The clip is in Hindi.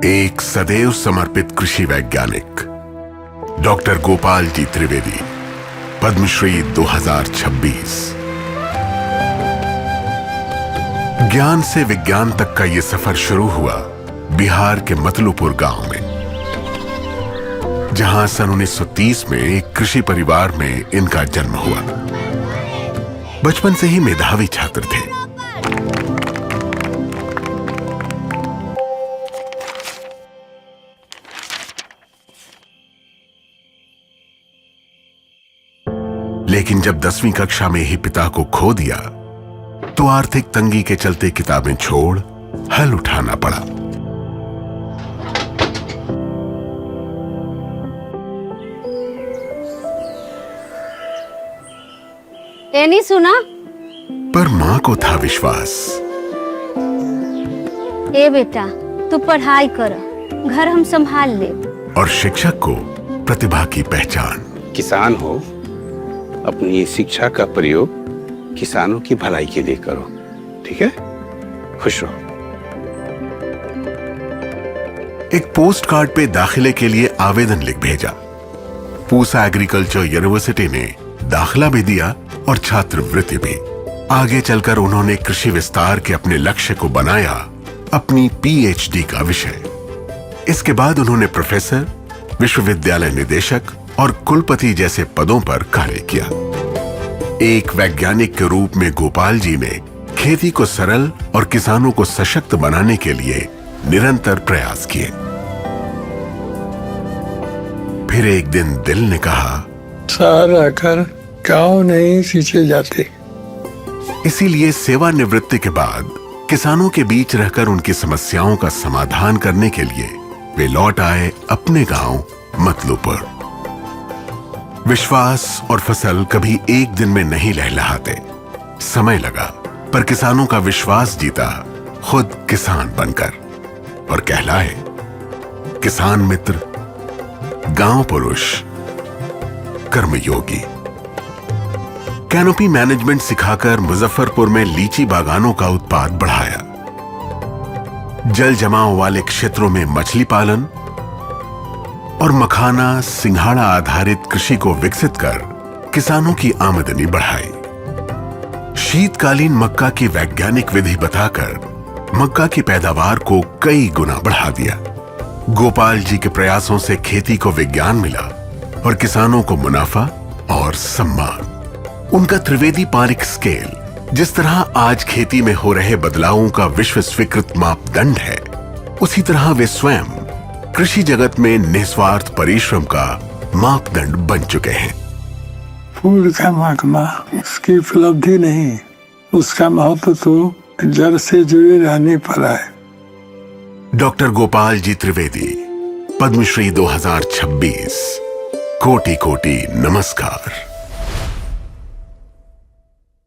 एक सदैव समर्पित कृषि वैज्ञानिक डॉक्टर गोपाल जी त्रिवेदी, पद्मश्री 2026। ज्ञान से विज्ञान तक का यह सफर शुरू हुआ बिहार के मतलूपुर गांव में, जहां सन 1930 में एक कृषि परिवार में इनका जन्म हुआ। बचपन से ही मेधावी छात्र थे। लेकिन जब 10वीं कक्षा में ही पिता को खो दिया तो आर्थिक तंगी के चलते किताबें छोड़ हल उठाना पड़ा। ये नहीं सुना? पर मां को था विश्वास। ए बेटा, तू पढ़ाई कर, घर हम संभाल ले। और शिक्षक को प्रतिभा की पहचान। किसान हो, अपनी शिक्षा का प्रयोग किसानों की भलाई के लिए करो, ठीक है? खुश रहो। एक पोस्ट कार्ड पे दाखिले के लिए आवेदन लिख भेजा। पूसा एग्रीकल्चर यूनिवर्सिटी ने दाखिला भी दिया और छात्रवृत्ति भी। आगे चलकर उन्होंने कृषि विस्तार के अपने लक्ष्य को बनाया अपनी पीएचडी का विषय। इसके बाद उन्होंने प्रोफेसर, विश्वविद्यालय निदेशक और कुलपति जैसे पदों पर कार्य किया। एक वैज्ञानिक के रूप में गोपाल जी ने खेती को सरल और किसानों को सशक्त बनाने के लिए निरंतर प्रयास किए। फिर एक दिन दिल ने कहा, शहर आकर गांव नहीं सींचे जाते। इसीलिए सेवानिवृत्ति के बाद किसानों के बीच रहकर उनकी समस्याओं का समाधान करने के लिए वे लौट आए अपने गांव मतलूपुर। विश्वास और फसल कभी एक दिन में नहीं लहलहाते। समय लगा, पर किसानों का विश्वास जीता खुद किसान बनकर, और कहलाए किसान मित्र, गांव पुरुष, कर्मयोगी। कैनोपी मैनेजमेंट सिखाकर मुजफ्फरपुर में लीची बागानों का उत्पाद बढ़ाया। जल जमाव वाले क्षेत्रों में मछली पालन और मखाना, सिंघाड़ा आधारित कृषि को विकसित कर किसानों की आमदनी बढ़ाई। शीतकालीन मक्का की वैज्ञानिक विधि बताकर मक्का की पैदावार को कई गुना बढ़ा दिया। गोपाल जी के प्रयासों से खेती को विज्ञान मिला और किसानों को मुनाफा और सम्मान। उनका त्रिवेदी पारिक स्केल जिस तरह आज खेती में हो रहे बदलावों का विश्व स्वीकृत मापदंड है, उसी तरह वे स्वयं कृषि जगत में निस्वार्थ परिश्रम का मापदंड बन चुके हैं। फूल का महकमा उसकी उपलब्धि नहीं, उसका महत्व तो जड़ से जुड़े रहने पर है। डॉक्टर गोपाल जी त्रिवेदी, पद्मश्री 2026। कोटि कोटि नमस्कार।